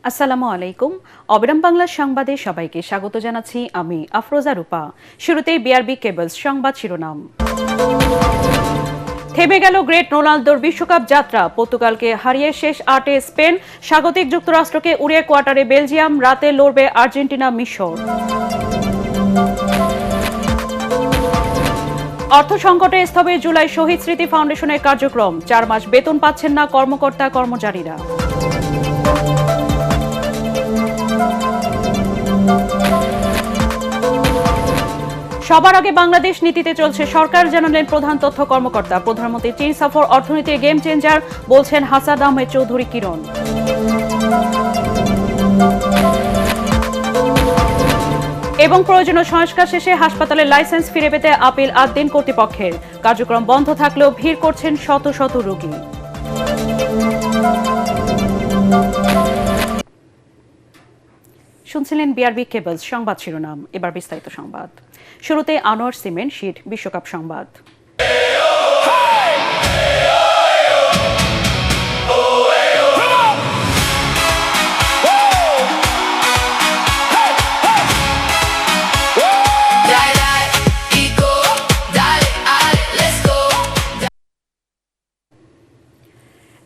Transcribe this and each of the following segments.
আসসালামু আলাইকুম। অবিরাম বাংলা সংবাদে সবাইকে স্বাগত জানাচ্ছি আমি আফরোজা রূপা। শুরুতেই বিআরবি কেবলস সংবাদ শিরোনাম। থেমে গেল গ্রেট রোনালদোর বিশ্বকাপ যাত্রা। পর্তুগালকে হারিয়ে শেষ ৮-এ স্পেন, স্বাগতিক যুক্তরাষ্ট্রকে উড়িয়ে কোয়ার্টারে বেলজিয়াম, রাতে লড়বে আর্জেন্টিনা মিশর। অর্থ সংকটে স্থবির জুলাই শহীদ স্মৃতি ফাউন্ডেশনের কার্যক্রম। ৪ মাস বেতন পাচ্ছেন না কর্মকর্তা কর্মচারীরা। সবার আগে বাংলাদেশ নীতিতে চলছে সরকার, জানালেন প্রধান তথ্য কর্মকর্তা। প্রধানমন্ত্রী চীন সফর অর্থনীতির গেম চেঞ্জার, বলছেন হাসান আহমেদ চৌধুরী কিরণ। এবং প্রয়োজনীয় সংস্কার শেষে হাসপাতালের লাইসেন্স ফিরে পেতে আপিল ৮ দিন কর্তৃপক্ষের। কার্যক্রম বন্ধ থাকলেও ভিড় করছেন শত শত রোগী। শুনছিলেন বিআরবি কেবলস সংবাদ শিরোনাম। এবার বিস্তারিত সংবাদ। শুরুতে আনোয়ার সিমেন্ট শীট বিশ্বকাপ সংবাদ।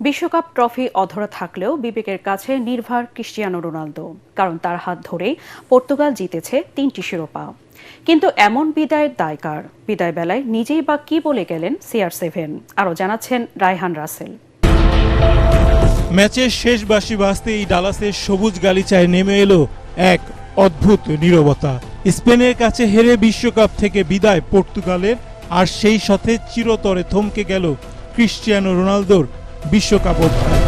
বিশ্বকাপ ট্রফি অধরা থাকলেও বিবেকের কাছে নির্ভর ক্রিস্টিয়ানো রোনালদো, কারণ তার হাত ধরেই পর্তুগাল জিতেছে ৩টি শিরোপা। কিন্তু এমন বিদায়ের দায়কার? বিদায় বেলায় নিজেই বা কি বলে গেলেন CR7? আরও জানাচ্ছেন রায়হান রাসেল। ম্যাচের শেষ বাঁশি বাজতেই ডালাসের সবুজ গালিচায় নেমে এলো এক অদ্ভুত নীরবতা। স্পেনের কাছে হেরে বিশ্বকাপ থেকে বিদায় পর্তুগালের, আর সেই সাথে চিরতরে থমকে গেল ক্রিস্টিয়ানো রোনালদোর বিশ্বকাপ অধ্যায়।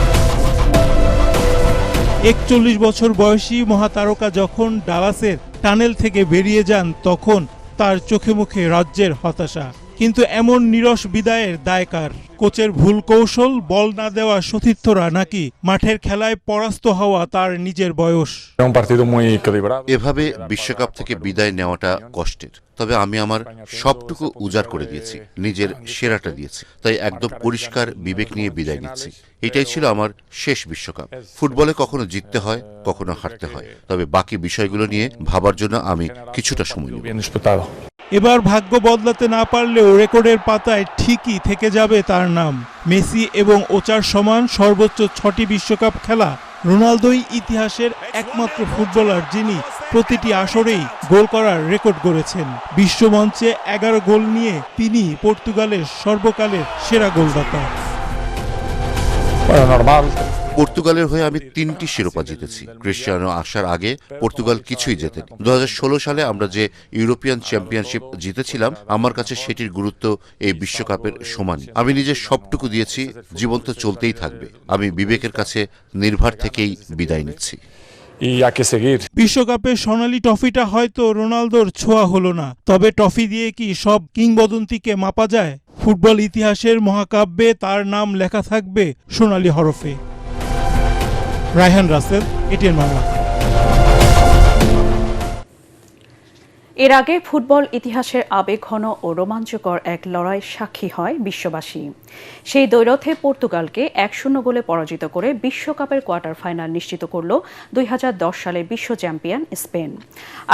৪১ বছর বয়সী মহাতারকা যখন ডালাসের টানেল থেকে বেরিয়ে যান, তখন তার চোখে মুখে রাজ্যের হতাশা। কিন্তু এমন নিরস বিদায়ের দায় কার? কোচের ভুল কৌশল, বল না দেওয়া সতীর্থরা, নাকি মাঠের খেলায় পরাস্ত হওয়া তার নিজের বয়স? এভাবে বিশ্বকাপ থেকে বিদায় নেওয়াটা কষ্টের, তবে আমি আমার সবটুকু উজাড় করে দিয়েছি, নিজের সেরাটা দিয়েছি, তাই একদম পরিষ্কার বিবেক নিয়ে বিদায় নিচ্ছি। এটাই ছিল আমার শেষ বিশ্বকাপ। ফুটবলে কখনো জিততে হয়, কখনো হারতে হয়, তবে বাকি বিষয়গুলো নিয়ে ভাবার জন্য আমি কিছুটা সময় নেব। এবার ভাগ্য বদলাতে না পারলেও রেকর্ডের পাতায় ঠিকই থেকে যাবে তার নাম। মেসি এবং ওচার সমান সর্বোচ্চ ৬টি বিশ্বকাপ খেলা। রোনালদোই ইতিহাসের একমাত্র ফুটবলার যিনি প্রতিটি আসরেই গোল করার রেকর্ড গড়েছেন। বিশ্বমঞ্চে ১১ গোল নিয়ে তিনি পর্তুগালের সর্বকালের সেরা গোলদাতা। পর্তুগালের হয়ে আমি ৩টি শিরোপা জিতেছি। ক্রিস্টিয়ানো আসার আগে পর্তুগাল কিছুই জেতেনি। ২০১৬ সালে আমরা যে ইউরোপিয়ান চ্যাম্পিয়নশিপ জিতেছিলাম, আমার কাছে সেটির গুরুত্ব এই বিশ্বকাপের সমানই। আমি নিজের সবটুকু দিয়েছি, জীবন তো চলতেই থাকবে। আমি বিবেকের কাছে নির্ভর থেকেই বিদায় নিচ্ছি। বিশ্বকাপের সোনালী ট্রফিটা হয়তো রোনালদোর ছোঁয়া হলো না, তবে ট্রফি দিয়ে কি সব কিংবদন্তিকে মাপা যায়? ফুটবল ইতিহাসের মহাকাব্যে তার নাম লেখা থাকবে সোনালী হরফে। রায়হান রাসেল, এটিএন বাংলা। এর আগে ফুটবল ইতিহাসের আবেগঘন ও রোমাঞ্চকর এক লড়াই সাক্ষী হয় বিশ্ববাসী। সেই দ্বৈরথে পর্তুগালকে ১-০ গোলে পরাজিত করে বিশ্বকাপের কোয়ার্টার ফাইনাল নিশ্চিত করল ২০১০ সালের বিশ্ব চ্যাম্পিয়ন স্পেন।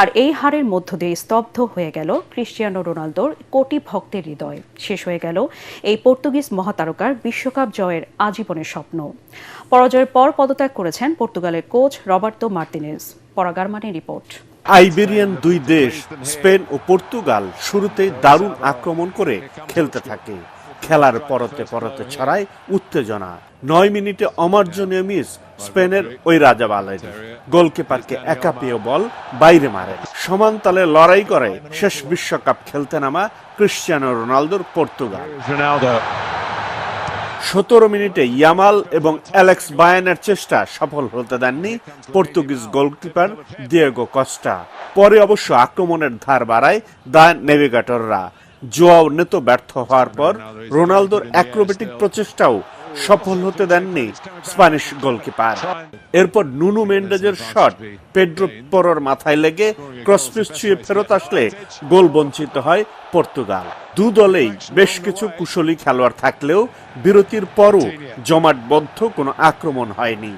আর এই হারের মধ্য দিয়ে স্তব্ধ হয়ে গেল ক্রিস্টিয়ানো রোনালদোর কোটি ভক্তের হৃদয়। শেষ হয়ে গেল এই পর্তুগিজ মহাতারকার বিশ্বকাপ জয়ের আজীবনের স্বপ্ন। পরাজয়ের পর পদত্যাগ করেছেন পর্তুগালের কোচ রবার্তো মার্তিনেজ। পরাগারমানের রিপোর্ট। আইবেরিয়ান দুই দেশ স্পেন ও পর্তুগাল শুরুতে দারুণ আক্রমণ করে খেলতে থাকে। খেলার পরতে পরতে ছড়ায় উত্তেজনা। ৯ মিনিটে অমার্জনীয় মিস স্পেনের ওই রাজাবালের। গোলকিপারকে একা পেয়ে বল বাইরে মারে। সমান তালে লড়াই করে শেষ বিশ্বকাপ খেলতে নামা ক্রিস্টিয়ানো রোনালদোর পর্তুগাল। ১৭ মিনিটে ইয়ামাল এবং অ্যালেক্স বায়ানের চেষ্টা সফল হতে দেননি পর্তুগিজ গোলকিপার দিয়েগো কস্টা। পরে অবশ্য আক্রমণের ধার বাড়ায় দ্য নেভিগেটররা। জোয়াও নেতো ব্যর্থ হওয়ার পর রোনালদোর অ্যাক্রোবেটিক প্রচেষ্টাও সফল হতে দেননি স্প্যানিশ গোলকিপার। এরপর নুনো মেন্ডেজের শট পেড্রো পরোর মাথায় লেগে ক্রসপিস ছুঁয়ে ফেরত আসলে গোল বঞ্চিত হয় পর্তুগাল। দু দলেই বেশ কিছু কুশলী খেলোয়াড় থাকলেও বিরতির পরও জমাটবদ্ধ কোনো আক্রমণ হয়নি।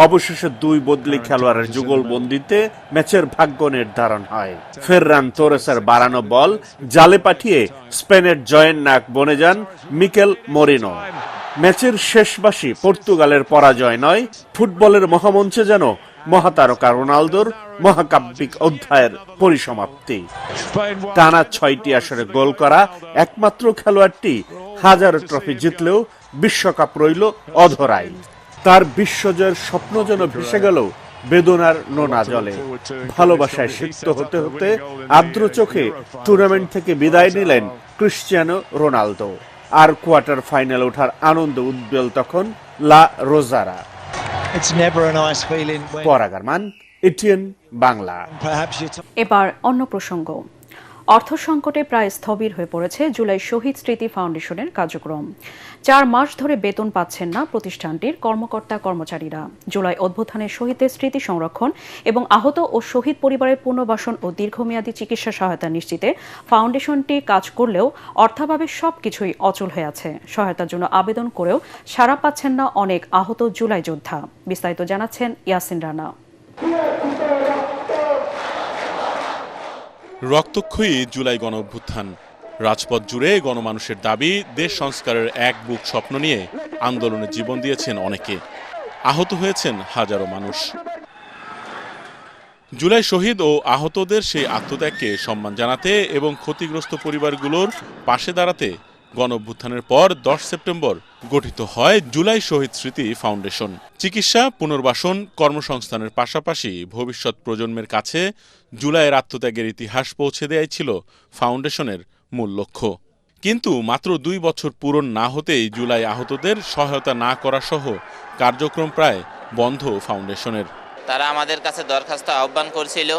অবশেষে দুই বদলি খেলোয়াড়ের যুগলবন্দিতে ম্যাচের ভাগ্য নির্ধারণ হয়। ফেররান তোরেসের বাড়ানো বল জালে পাঠিয়ে স্পেনের জয়ের নাক বনে যান মিকেল মরিনো। ম্যাচের শেষ বাঁশি পর্তুগালের পরাজয় নয়, ফুটবলের মহামঞ্চে যেন মহাতারকা রোনালদোর মহাকাব্যিক অধ্যায়ের পরিসমাপ্তি। টানা 6টি আসরে গোল করা একমাত্র খেলোয়াড়টি হাজার ট্রফি জিতলেও বিশ্বকাপ রইল অধরাই। তার বিশ্বজয়ের স্বপ্ন যেন ভেসে গেল বেদনার নোনা জলে। ভালোবাসায় সিক্ত হতে হতে আর্দ্র চোখে টুর্নামেন্ট থেকে বিদায় নিলেন ক্রিশ্চিয়ানো রোনালদো। আর কোয়ার্টার ফাইনালে ওঠার আনন্দ উদ্বেল তখন লা রোজারা। পরাগারমান, এটিএন বাংলা। এবার অন্য প্রসঙ্গ। অর্থ সংকটে প্রায় স্থবির হয়ে পড়েছে জুলাই শহীদ স্মৃতি ফাউন্ডেশনের কার্যক্রম। 4 মাস ধরে বেতন পাচ্ছেন না প্রতিষ্ঠানটির কর্মকর্তা কর্মচারীরা। জুলাই অভ্যুত্থানের শহীদদের স্মৃতি সংরক্ষণ এবং আহত ও শহীদ পরিবারের পুনর্বাসন ও দীর্ঘমেয়াদী চিকিৎসা সহায়তা নিশ্চিতে ফাউন্ডেশনটি কাজ করলেও অর্থাভাবে সবকিছুই অচল হয়ে আছে। সহায়তার জন্য আবেদন করেও সাড়া পাচ্ছেন না অনেক আহত জুলাই যোদ্ধা। বিস্তারিত জানাচ্ছেন ইয়াসিন রানা। রক্তক্ষয়ী জুলাই গণ অভ্যুত্থান, রাজপথ জুড়ে গণমানুষের দাবি, দেশ সংস্কারের এক বুক স্বপ্ন নিয়ে আন্দোলনে জীবন দিয়েছেন অনেকে, আহত হয়েছেন হাজারো মানুষ। জুলাই শহীদ ও আহতদের সেই আত্মত্যাগকে সম্মান জানাতে এবং ক্ষতিগ্রস্ত পরিবারগুলোর পাশে দাঁড়াতে গণ অভ্যুত্থানের পর 10 সেপ্টেম্বর গঠিত হয় জুলাই শহীদ স্মৃতি ফাউন্ডেশন। চিকিৎসা, পুনর্বাসন, কর্মসংস্থানের পাশাপাশি ভবিষ্যৎ প্রজন্মের কাছে জুলাইয়ের আত্মত্যাগের ইতিহাস পৌঁছে দেয়াই ছিল ফাউন্ডেশনের মূল লক্ষ্য। কিন্তু মাত্র 2 বছর পূরণ না হতেই জুলাই আহতদের সহায়তা না করা সহ কার্যক্রম প্রায় বন্ধ ফাউন্ডেশনের। তারা আমাদের কাছে দরখাস্ত আহ্বান করছিল,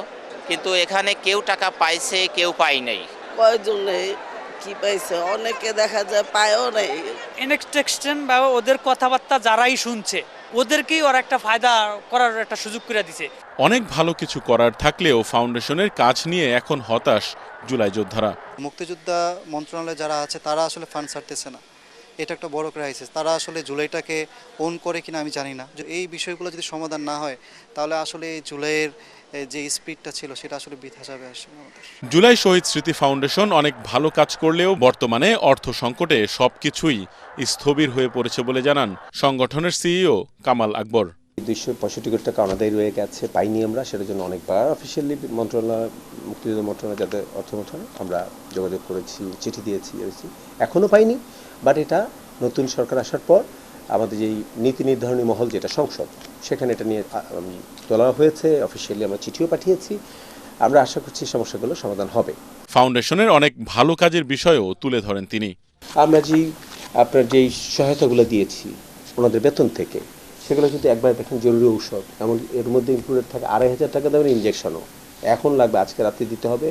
কিন্তু এখানে কেউ টাকা পাইছে, কেউ পাই নাই। কয়জনে কি পাইছে, অনেকে দেখা যায় পায়ও নাই। ইনএক্সটেকশন বা ওদের কথাবার্তা যারাই শুনছে ওদেরকেই ওরা একটা ফায়দা করার একটা সুযোগ করে দিছে। অনেক ভালো কিছু করার থাকলেও ফাউন্ডেশনের কাজ নিয়ে এখন হতাশ জুলাই যোদ্ধারা। মুক্তিযোদ্ধা মন্ত্রণালয়ে যারা আছে তারা আসলে ফান্ড ছাড়তেছে না, এটা একটা বড় ক্রাইসিস। তারা আসলে জুলাইটাকে ওন করে কিনা আমি জানি না। এই বিষয়গুলো যদি সমাধান না হয় তাহলে আসলে এই জুলাইয়ের যে স্পিডটা ছিল সেটা আসলে বৃথা যাবে আসলে আমাদের। জুলাই শহীদ স্মৃতি ফাউন্ডেশন অনেক ভালো কাজ করলেও বর্তমানে অর্থ সংকটে সবকিছুই স্থবির হয়ে পড়েছে বলে জানান সংগঠনের সিইও কামাল আকবর। 265 কোটি টাকা অনাদায়ী রয়ে গেছে, পাইনি আমরা। সেটার জন্য অনেকবার অফিসিয়ালি মন্ত্রণালয়, মুক্তিযুদ্ধ মন্ত্রণালয়, যাদের অর্থ মন্ত্রণালয় আমরা যোগাযোগ করেছি, চিঠি দিয়েছি, এখনও পাইনি। বাট এটা নতুন সরকার আসার পর আমাদের যেই নীতি নির্ধারণী মহল, যেটা সংসদ, সেখানে এটা নিয়ে তোলা হয়েছে, অফিসিয়ালি আমরা চিঠিও পাঠিয়েছি। আমরা আশা করছি সমস্যাগুলো সমাধান হবে। ফাউন্ডেশনের অনেক ভালো কাজের বিষয়ও তুলে ধরেন তিনি। আমরা আপনার যেই সহায়তাগুলো দিয়েছি ওনাদের বেতন থেকে, সেগুলো যদি একবার দেখেন, জরুরি ঔষধ, এমন এর মধ্যে ইনক্লুডেড থাকে 2,500 টাকা দামের ইনজেকশনও এখন লাগবে, আজকে রাতে দিতে হবে।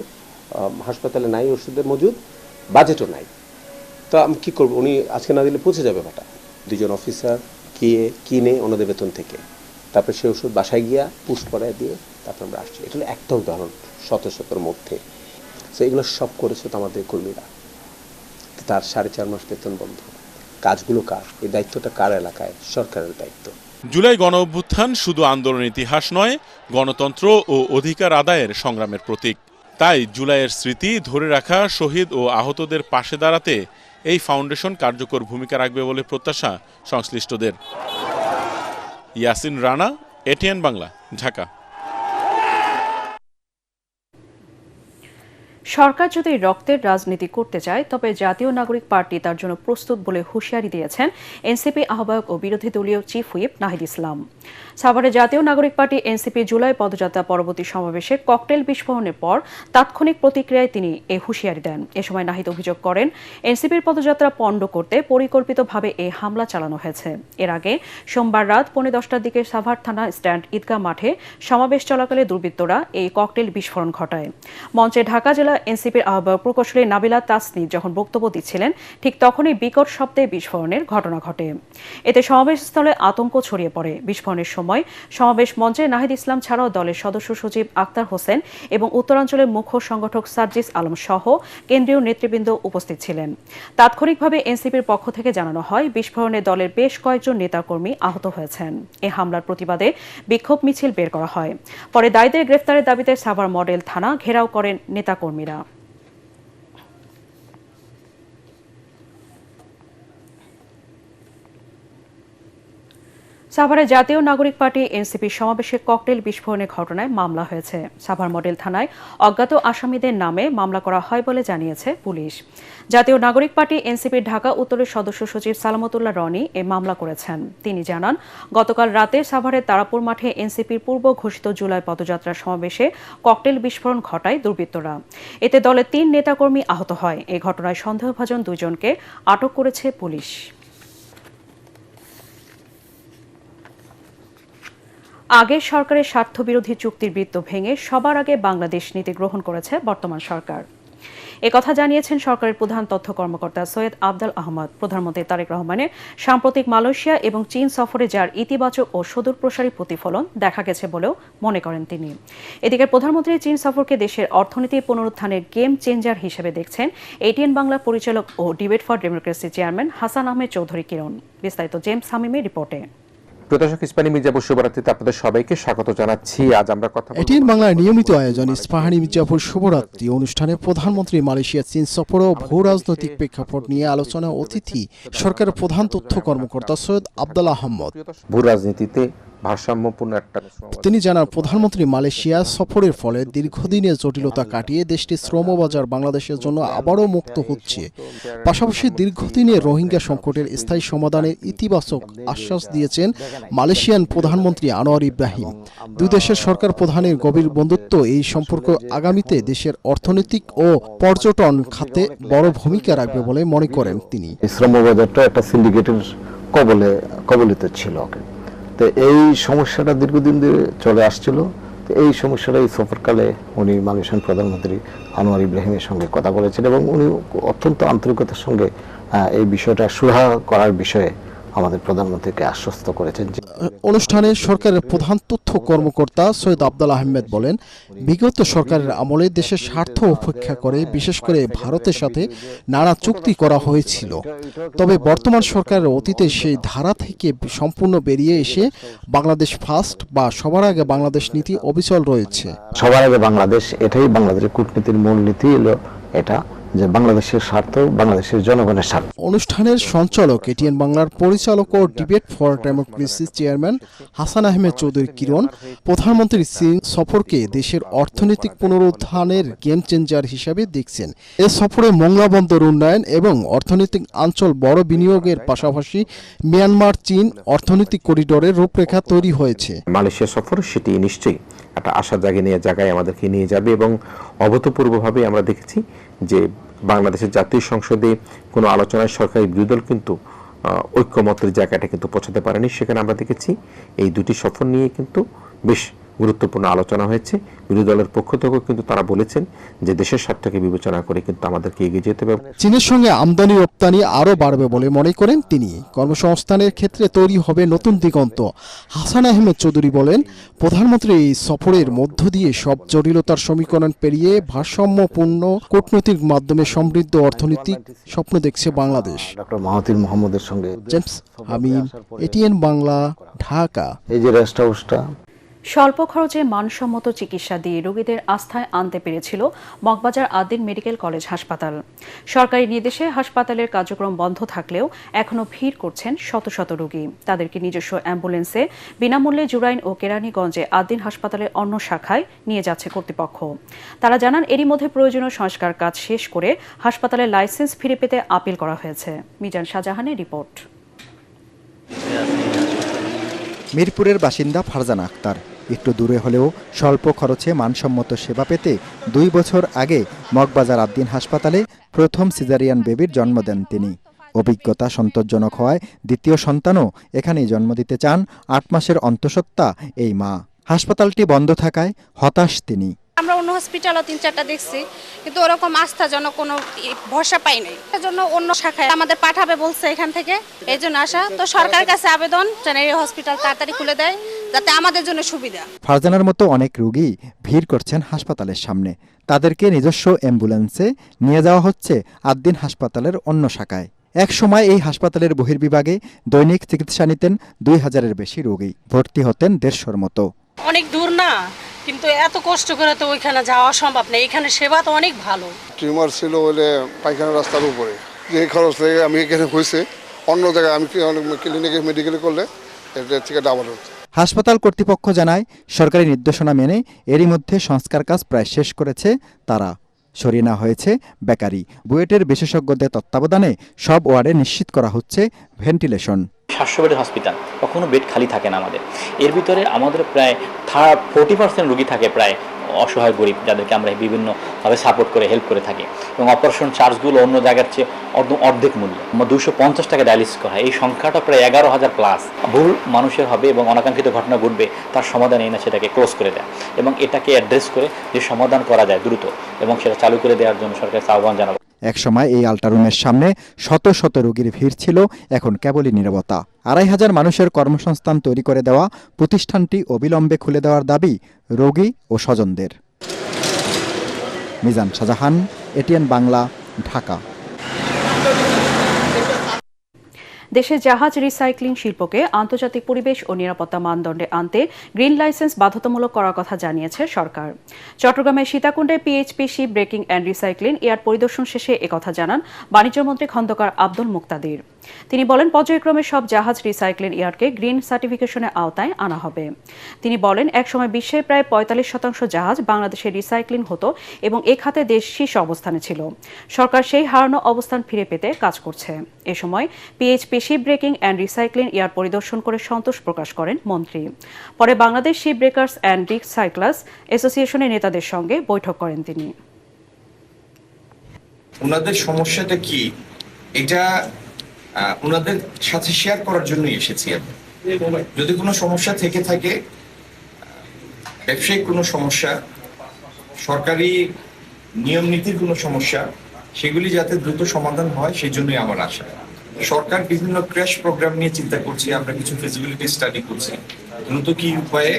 হাসপাতালে নাই ওষুধের মজুদ, বাজেটও নাই। তো আমি কী করবো, উনি আজকে না দিলে পৌঁছে যাবে ভাটা। 2জন অফিসার গিয়ে কিনে ওনাদের বেতন থেকে, তারপরে সেই ওষুধ বাসায় গিয়া পুশ করায় দিয়ে তারপর আমরা আসছি। এটা হলো একটা উদাহরণ শত মধ্যে। তো এগুলো সব করেছে তো আমাদের কর্মীরা। তার 4.5 মাস বেতন বন্ধ। কাজগুলো কার? এই দায়িত্বটা কার এলাকায়? সরকারের দায়িত্ব। জুলাই গণ অভ্যুত্থান শুধু আন্দোলনের ইতিহাস নয়, গণতন্ত্র ও অধিকার আদায়ের সংগ্রামের প্রতীক। তাই জুলাইয়ের স্মৃতি ধরে রাখা, শহীদ ও আহতদের পাশে দাঁড়াতে এই ফাউন্ডেশন কার্যকর ভূমিকা রাখবে বলে প্রত্যাশা সংশ্লিষ্টদের। ইয়াসিন রানা, এটিএন বাংলা, ঢাকা। সরকার যদি রক্তের রাজনীতি করতে চায় তবে জাতীয় নাগরিক পার্টি তার জন্য প্রস্তুত বলে হুঁশিয়ারি দিয়েছেন এনসিপি আহ্বায়ক ও বিরোধী দলীয় চিফ হুইপ নাহিদ ইসলাম। সাভারে জাতীয় নাগরিক পার্টি এনসিপি জুলাই পদযাত্রা পরবর্তী সমাবেশে ককটেল বিস্ফোরণের পর তাৎক্ষণিক প্রতিক্রিয়ায় তিনি এই হুঁশিয়ারি দেন। এ সময় নাহিদ অভিযোগ করেন, এনসিপির পদযাত্রা পণ্ড করতে পরিকল্পিতভাবে এই হামলা চালানো হয়েছে। এর আগে সোমবার রাত 10:45টার দিকে সাভার থানা স্ট্যান্ড ঈদগাহ মাঠে সমাবেশ চলাকালে দুর্বৃত্তরা এই ককটেল বিস্ফোরণ ঘটায়। মঞ্চে ঢাকা জেলা এনসিপির আহ্বায়ক প্রকৌশলী নাবিলা তাসনিম যখন বক্তব্য দিচ্ছিলেন ঠিক তখনই বিকট শব্দে বিস্ফোরণের ঘটনা ঘটে। এতে সমাবেশস্থলে আতঙ্ক ছড়িয়ে পড়ে। বিস্ফোরণের সময় সমাবেশ মঞ্চে নাহিদ ইসলাম ছাড়াও দলের সদস্য সচিব আক্তার হোসেন এবং উত্তরাঞ্চলের মুখ্য সংগঠক সার্জিস আলম সহ কেন্দ্রীয় নেতৃবৃন্দ উপস্থিত ছিলেন। তাৎক্ষণিকভাবে এনসিপির পক্ষ থেকে জানানো হয় বিস্ফোরণে দলের বেশ কয়েকজন নেতাকর্মী আহত হয়েছেন। এ হামলার প্রতিবাদে বিক্ষোভ মিছিল বের করা হয়। পরে দায়ীদের গ্রেফতারের দাবিতে সাভার মডেল থানা ঘেরাও করেন নেতাকর্মীরা। সাভারে জাতীয় নাগরিক পার্টি এনসিপির সমাবেশে ককটেল বিস্ফোরণের ঘটনায় মামলা হয়েছে। সাভার মডেল থানায় অজ্ঞাত আসামিদের নামে মামলা করা হয় বলে জানিয়েছে পুলিশ। জাতীয় নাগরিক পার্টি এনসিপির ঢাকা উত্তরের সদস্য সচিব সালামতুল্লাহ রনি এ মামলা করেছেন। তিনি জানান, গতকাল রাতে সাভারের তারাপুর মাঠে এনসিপির পূর্ব ঘোষিত জুলাই পদযাত্রা সমাবেশে ককটেল বিস্ফোরণ ঘটায় দুর্বৃত্তরা। এতে দলের 3 নেতাকর্মী আহত হয়। এ ঘটনায় সন্দেহভাজন 2 জনকে আটক করেছে পুলিশ। আগের সরকারের স্বার্থবিরোধী চুক্তির বৃত্ত ভেঙে সবার আগে বাংলাদেশ নীতি গ্রহণ করেছে বর্তমান সরকার। একথা জানিয়েছেন সরকারের প্রধান তথ্য কর্মকর্তা সৈয়দ আবদুল আহমদ। প্রধানমন্ত্রী তারেক রহমানের সাম্প্রতিক মালয়েশিয়া এবং চীন সফরে যার ইতিবাচক ও সুদূরপ্রসারী প্রতিফলন দেখা গেছে বলেও মনে করেন তিনি। এদিকে প্রধানমন্ত্রীর চীন সফরকে দেশের অর্থনীতি পুনরুত্থানের গেম চেঞ্জার হিসেবে দেখছেন এটিএন বাংলা পরিচালক ও debate for democracy chairman Hasan Ahmed Chowdhury Kiron. বিস্তারিত জেমস হামিমের রিপোর্টে। প্রদর্শক ইস্পাহানি মির্জাপুর শুভরাত্রিতে আপনাদের সবাইকে স্বাগত জানাচ্ছি। আজ আমরা কথা বলবো এটিএন বাংলার নিয়মিত আয়োজন ইস্পাহানি মির্জাপুর শুভরাত্রি অনুষ্ঠানে প্রধানমন্ত্রী মালয়েশিয়া চীন সফর ও ভূ রাজনৈতিক প্রেক্ষাপট নিয়ে আলোচনা অতিথি সরকারের প্রধান তথ্য কর্মকর্তা সৈয়দ আবদুল আহমদ। ভূ রাজনীতিতে ভারসাম্যপূর্ণ একটা তিনি জানান, প্রধানমন্ত্রী মালয়েশিয়া সফরের ফলে দীর্ঘদিনের জটিলতা কাটিয়ে দেশটির শ্রমবাজার বাংলাদেশের জন্য আবারও মুক্ত হচ্ছে। পাশাপাশি দীর্ঘদিনের রোহিঙ্গা সংকটের স্থায়ী সমাধানের ইতিবাচক আশ্বাস দিয়েছেন মালয়েশিয়ান প্রধানমন্ত্রী আনোয়ার ইব্রাহিম। দুই দেশের সরকার প্রধানের গভীর বন্ধুত্ব এই সম্পর্ক আগামীতে দেশের অর্থনৈতিক ও পর্যটন খাতে বড় ভূমিকা রাখবে বলে মনে করেন তিনি। শ্রমবাজারটা একটা সিন্ডিকেটের কবলিত ছিল। তো এই সমস্যাটা দীর্ঘদিন ধরে চলে আসছিল। তো এই সমস্যাটা এই সফরকালে উনি মালয়েশিয়ান প্রধানমন্ত্রী আনোয়ার ইব্রাহিমের সঙ্গে কথা বলেছেন এবং উনি অত্যন্ত আন্তরিকতার সঙ্গে এই বিষয়টা সুরাহা করার বিষয়ে আমাদের প্রধানমন্ত্রীকে আশ্বস্ত করেছেন। অনুষ্ঠানে সরকারের প্রধান তথ্য কর্মকর্তা সৈয়দ আবদুল আহমেদ বলেন, বিগত সরকারের আমলে দেশের স্বার্থ উপেক্ষা করে বিশেষ করে ভারতের সাথে নানা চুক্তি করা হয়েছিল। তবে বর্তমান সরকারের অতীতে সেই ধারা থেকে সম্পূর্ণ বেরিয়ে এসে বাংলাদেশ ফার্স্ট বা সবার আগে বাংলাদেশ নীতি অবিচল রয়েছে। সবার আগে বাংলাদেশ, এটাই বাংলাদেশের কূটনীতির মূল নীতি হলো এটা, যে বাংলাদেশের স্বার্থ, বাংলাদেশের জনগণের স্বার্থ। অনুষ্ঠানের সঞ্চালক এটিএন বাংলার পরিচালক ও debate for democracy chairman Hasan Ahmed Chowdhury Kiron প্রধানমন্ত্রীর চীন সফরকে দেশের অর্থনৈতিক পুনরুত্থানের গেম চেঞ্জার হিসাবে দেখছেন। এ সফরে মোংলা বন্দর উন্নয়ন এবং অর্থনৈতিক অঞ্চল বড় বিনিয়োগের পাশাপাশি মিয়ানমার চীন অর্থনৈতিক করিডোরের রূপরেখা তৈরি হয়েছে। মালয়েশিয়া সফর সেটি নিশ্চয়ই একটা আশা জায়গায় আমাদেরকে নিয়ে যাবে এবং অভূতপূর্বভাবে আমরা দেখেছি যে বাংলাদেশের জাতীয় সংসদে কোনো আলোচনায় সরকারি বিরোধী দল কিন্তু ঐক্যমতের জায়গাটা কিন্তু পৌঁছাতে পারেনি। সেখানে আমরা দেখেছি এই দুটি সফর নিয়ে কিন্তু বেশ গুরুত্বপূর্ণ আলোচনা হয়েছে। বিরোধী দলের পক্ষ থেকেও কিন্তু তারা বলেছেন যে দেশের স্বার্থকে বিবেচনা করে কিন্তু আমাদেরকে এগিয়ে যেতে হবে। চীনের সঙ্গে আমদানি রপ্তানি আরও বাড়বে বলে মনে করেন তিনি। কর্মসংস্থানের ক্ষেত্রে তৈরি হবে নতুন দিগন্ত। হাসান আহমেদ চৌধুরী বলেন, প্রধানমন্ত্রী এই সফরের মধ্য দিয়ে সব জটিলতার সমীকরণ পেরিয়ে ভারসাম্যপূর্ণ কূটনৈতিক মাধ্যমে সমৃদ্ধ অর্থনৈতিক স্বপ্ন দেখছে বাংলাদেশ। ডক্টর মাহাথির মোহাম্মদের সঙ্গে জেমস হামিম, এটিএন বাংলা, ঢাকা। এই যে রেস্ট হাউসটা স্বল্প খরচে মানসম্মত চিকিৎসা দিয়ে রোগীদের আস্থায় আনতে পেরেছিল মগবাজার আদ্দিন মেডিকেল কলেজ হাসপাতাল। সরকারি নির্দেশে হাসপাতালের কার্যক্রম বন্ধ থাকলেও এখনও ভিড় করছেন শত শত রোগী। তাদেরকে নিজস্ব অ্যাম্বুলেন্সে বিনামূল্যে জুরাইন ও কেরানীগঞ্জে আদ্দিন হাসপাতালের অন্য শাখায় নিয়ে যাচ্ছে কর্তৃপক্ষ। তারা জানান, এরই মধ্যে প্রয়োজনীয় সংস্কার কাজ শেষ করে হাসপাতালের লাইসেন্স ফিরে পেতে আপিল করা হয়েছে। মিজান শাহজাহানের রিপোর্ট। মিরপুরের বাসিন্দা ফারজানা আক্তার একটু দূরে হলেও স্বল্প খরচে মানসম্মত সেবা পেতে 2 বছর আগে মগবাজার আদ্দিন হাসপাতালে প্রথম সিজারিয়ান বেবির জন্ম দেন তিনি। অভিজ্ঞতা সন্তোষজনক হওয়ায় দ্বিতীয় সন্তানও এখানেই জন্ম দিতে চান 8 মাসের অন্তঃসত্ত্বা এই মা। হাসপাতালটি বন্ধ থাকায় হতাশ তিনি। আমরা অন্য হসপিটালও 3-4টা দেখছি, কিন্তু ওরকম আস্থাজনক কোনো ভরসা পাই নাই। এজন্য অন্য শাখায় আমাদের পাঠাবে বলছে এখান থেকে, এই জন্য আসা। তো সরকারের কাছে আবেদন যেন এই হসপিটাল তাড়াতাড়ি খুলে দেয়, যাতে আমাদের জন্য সুবিধা। ফারজানার মতো অনেক রোগী ভিড় করছেন হাসপাতালের সামনে। তাদেরকে নিজস্ব অ্যাম্বুলেন্সে নিয়ে যাওয়া হচ্ছে আদ্দিন হাসপাতালের অন্য শাখায়। এক সময় এই হাসপাতালের বহির্বিভাগে দৈনিক চিকিৎসা নিতেন 2000-এর বেশি রোগী, ভর্তি হতেন 150-র মতো। অনেক দূর না, কিন্তু এত কষ্ট করে তো ওইখানে যাওয়া সম্ভব না। এখানে সেবা তো অনেক ভালো। টিউমার ছিল বলে পায়খানা রাস্তার উপরে, যে খরচ থেকে আমি এখানে হয়েছে, অন্য জায়গায় আমি ক্লিনিকে মেডিকেলে করলে এর থেকে ডাবল হতো। হাসপাতাল কর্তৃপক্ষ জানায়, সরকারি নির্দেশনা মেনে এরই মধ্যে সংস্কার কাজ প্রায় শেষ করেছে তারা। সরিয়ে নেওয়া হয়েছে বেকারি। বুয়েটের বিশেষজ্ঞদের তত্ত্বাবধানে সব ওয়ার্ডে নিশ্চিত করা হচ্ছে ভেন্টিলেশন। 700 বেডের হসপিটাল, কখনো বেড খালি থাকে না আমাদের। এর ভিতরে আমাদের প্রায় 40% রোগী থাকে প্রায় অসহায় গরিব, যাদেরকে আমরা বিভিন্নভাবে সাপোর্ট করে হেল্প করে থাকি। এবং অপারেশন চার্জগুলো অন্য জায়গার চেয়ে অর্ধেক মূল্য। 250 টাকা ডায়ালিসিস করা হয়। এই সংখ্যাটা প্রায় 11,000 প্লাস। ভুল মানুষের হবে এবং অনাকাঙ্ক্ষিত ঘটনা ঘটবে, তার সমাধান এই না সেটাকে ক্লোজ করে দেয় এবং এটাকে অ্যাড্রেস করে যে সমাধান করা যায় দ্রুত, এবং সেটা চালু করে দেওয়ার জন্য সরকারকে আহ্বান জানাবো। একসময় এই আল্ট্রারুমের সামনে শত শত রোগীর ভিড় ছিল, এখন কেবলই নীরবতা। 2500 মানুষের কর্মসংস্থান তৈরি করে দেওয়া প্রতিষ্ঠানটি অবিলম্বে খুলে দেওয়ার দাবি রোগী ও স্বজনদের। মিজান শাহজাহান, এটিএন বাংলা, ঢাকা। দেশে জাহাজ রিসাইক্লিং শিল্পকে আন্তর্জাতিক পরিবেশ ও নিরাপত্তা মানদণ্ডে আনতে গ্রিন লাইসেন্স বাধ্যতামূলক করার কথা জানিয়েছে সরকার। চট্টগ্রামের সীতাকুণ্ডে PHP ship breaking and recycling yard পরিদর্শন শেষে একথা জানান বাণিজ্যমন্ত্রী খন্দকার আব্দুল মুক্তাদির। তিনি বলেন, পর্যায়ক্রমে সব জাহাজ রিসাইক্লিং ইয়ার্ডকে গ্রিন সার্টিফিকেশনের আওতায় আনা হবে। তিনি বলেন, একসময় বিশ্বের প্রায় 45% জাহাজ বাংলাদেশে রিসাইক্লিং হতো এবং এ খাতে দেশ শীর্ষ অবস্থানে ছিল। সরকার সেই হারানো অবস্থান ফিরে পেতে কাজ করছে। এ সময় PHP ship breaking and recycling yard পরিদর্শন করে সন্তোষ প্রকাশ করেন মন্ত্রী। পরে বাংলাদেশ শিপ ব্রেকার্স অ্যান্ড রিসাইক্লার্স অ্যাসোসিয়েশনের নেতাদের সঙ্গে বৈঠক করেন তিনি। ওনাদের সমস্যাটা কি, এটা ওনাদের সাথে শেয়ার করার জন্যই এসেছি। যদি কোনো সমস্যা থেকে থাকে, ব্যবসায়িক কোনো সমস্যা, সরকারি নিয়ম নীতির কোনো সমস্যা, সেগুলি যাতে দ্রুত সমাধান হয়, সেই জন্যই আমার আশা। সরকার বিভিন্ন ক্র্যাশ প্রোগ্রাম নিয়ে চিন্তা করছে, আমরা কিছু ফিজিবিলিটি স্টাডি করছি, দ্রুত কি উপায়ে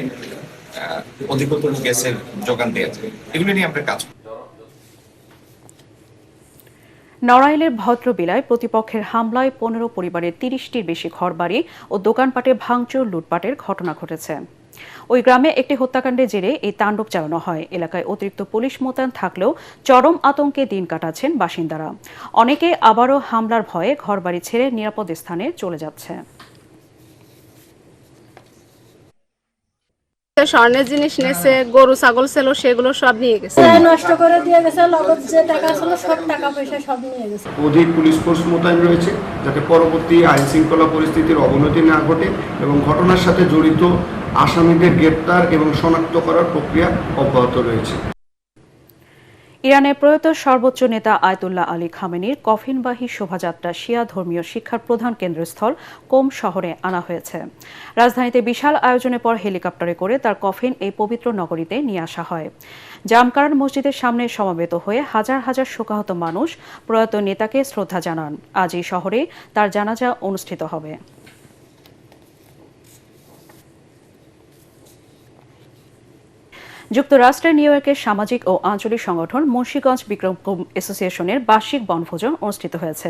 অধিকতর গ্যাসের যোগান দেওয়া যায়, এগুলি নিয়ে আমরা কাজ করছি। নড়াইলের ভদ্রবিলায় প্রতিপক্ষের হামলায় 15 পরিবারের 30টির বেশি ঘরবাড়ি ও দোকানপাটে ভাঙচুর লুটপাটের ঘটনা ঘটেছে। ওই গ্রামে একটি হত্যাকাণ্ডের জেরে এই তাণ্ডব চালানো হয়। এলাকায় অতিরিক্ত পুলিশ মোতায়েন থাকলেও চরম আতঙ্কে দিন কাটাচ্ছেন বাসিন্দারা। অনেকে আবারও হামলার ভয়ে ঘরবাড়ি ছেড়ে নিরাপদ স্থানে চলে যাচ্ছে। স্বর্ণের জিনিস নেছে, গরু ছাগল ছিল, সেগুলো সব নিয়ে গেছে, নষ্ট করে দিয়ে গেছে, লগত যে টাকা ছিল সব টাকা পয়সা সব নিয়ে গেছে। অধিক পুলিশ ফোর্স মোতায়েন রয়েছে যাতে পরবর্তী আইন শৃঙ্খলা পরিস্থিতির অবনতি না ঘটে এবং ঘটনার সাথে জড়িত আসামিদের গ্রেপ্তার এবং শনাক্ত করার প্রক্রিয়া অব্যাহত রয়েছে। ইরানের প্রয়াত সর্বোচ্চ নেতা আয়াতুল্লাহ আলী খামেনির কফিনবাহী শোভাযাত্রা শিয়া ধর্মীয় শিক্ষার প্রধান কেন্দ্রস্থল কোম শহরে আনা হয়েছে। রাজধানীতে বিশাল আয়োজনের পর হেলিকপ্টারে করে তার কফিন এই পবিত্র নগরীতে নিয়ে আসা হয়। জামকারান মসজিদের সামনে সমবেত হয়ে হাজার হাজার শোকাহত মানুষ প্রয়াত নেতাকে শ্রদ্ধা জানান। আজ এই শহরে তার জানাজা অনুষ্ঠিত হবে। যুক্তরাষ্ট্রের নিউ ইয়র্কের সামাজিক ও আঞ্চলিক সংগঠন মুন্সিগঞ্জ বিক্রম অ্যাসোসিয়েশনের বার্ষিক বনভোজন অনুষ্ঠিত হয়েছে।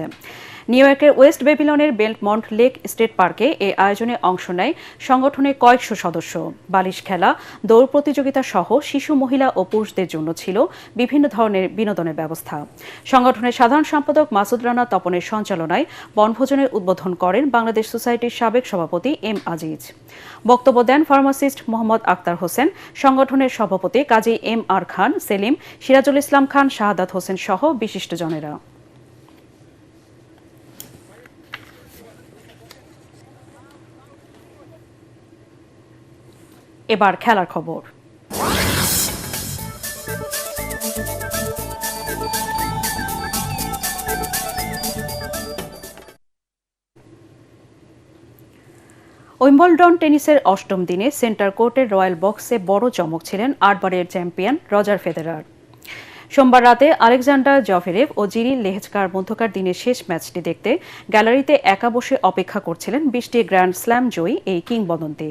নিউ ইয়র্কের ওয়েস্ট বেবিলনের বেলমন্ট লেক স্টেট পার্কে এই আয়োজনে অংশ নেয় সংগঠনের কয়েকশো সদস্য। বালিশ খেলা, দৌড় প্রতিযোগিতা সহ শিশু, মহিলা ও পুরুষদের জন্য ছিল বিভিন্ন ধরনের বিনোদনের ব্যবস্থা। সংগঠনের সাধারণ সম্পাদক মাসুদ রানা তপনের সঞ্চালনায় বনভোজনের উদ্বোধন করেন বাংলাদেশ সোসাইটির সাবেক সভাপতি এম আজিজ। বক্তব্য দেন ফার্মাসিস্ট মোহাম্মদ আক্তার হোসেন, সংগঠনের সভাপতি কাজী এম আর খান, সেলিম, সিরাজুল ইসলাম খান, শাহাদাত হোসেন সহ বিশিষ্টজনেরা। এবার খেলার খবর। উইম্বলডন টেনিসের অষ্টম দিনে সেন্টার কোর্টের রয়্যাল বক্সে বড় চমক ছিলেন 8 বারের চ্যাম্পিয়ন রজার ফেদেরার। সোমবার রাতে আলেকজান্ডার জভেরেভ ও জিরি লেহেচকার মধ্যকার দিনের শেষ ম্যাচটি দেখতে গ্যালারিতে একা বসে অপেক্ষা করছিলেন 20টি গ্র্যান্ড স্ল্যাম জয়ী এই কিংবদন্তি।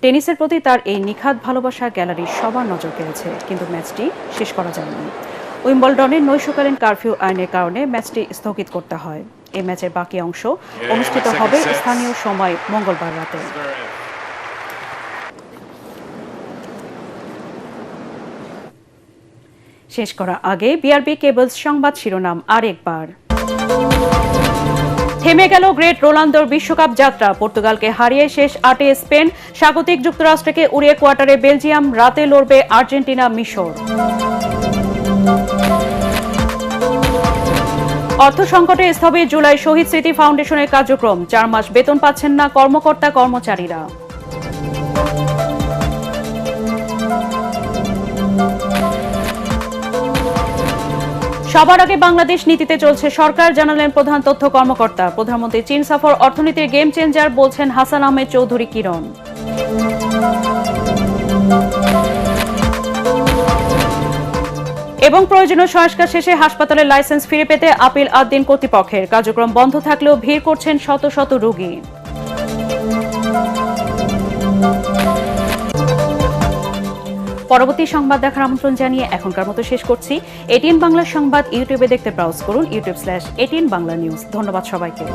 টেনিসের প্রতি তার এই নিখাত ভালোবাসা গ্যালারির সবার নজর কেড়েছে, কিন্তু ম্যাচটি শেষ করা যায়নি। উইম্বলডনের নৈশকালীন কারফিউ আইনের কারণে ম্যাচটি স্থগিত করতে হয়। এই ম্যাচের বাকি অংশ অনুষ্ঠিত হবে স্থানীয় সময় মঙ্গলবার রাতে। শেষ করা আগে বিআরবি কেবলস সংবাদ শিরোনাম আরেকবার। থেমে গেল গ্রেট রোনালদোর বিশ্বকাপ যাত্রা। পর্তুগালকে হারিয়ে শেষ 8-এ স্পেন, স্বাগতিক যুক্তরাষ্ট্রকে উড়িয়ে কোয়ার্টারে বেলজিয়াম, রাতে লড়বে আর্জেন্টিনা মিশর। অর্থ সংকটে স্থবির জুলাই শহীদ স্মৃতি ফাউন্ডেশনের কার্যক্রম, 4 মাস বেতন পাচ্ছেন না কর্মকর্তা কর্মচারীরা। সবার আগে বাংলাদেশ নীতিতে চলছে সরকার, জানালেন প্রধান তথ্য কর্মকর্তা। প্রধানমন্ত্রী চীন সফর অর্থনীতির গেম চেঞ্জার, বলছেন হাসান আহমেদ চৌধুরী কিরণ। এবং প্রয়োজনীয় সংস্কার শেষে হাসপাতালের লাইসেন্স ফিরে পেতে আপিল আদ্দিন কর্তৃপক্ষের। কার্যক্রম বন্ধ থাকলেও ভিড় করছেন শত শত রোগী। পরবর্তী সংবাদ দেখার আমন্ত্রণ জানিয়ে এখনকার মতো শেষ করছি। এটিএন বাংলা সংবাদ ইউটিউবে দেখতে ব্রাউজ করুন youtube/18 বাংলা নিউজ। ধন্যবাদ সবাইকে।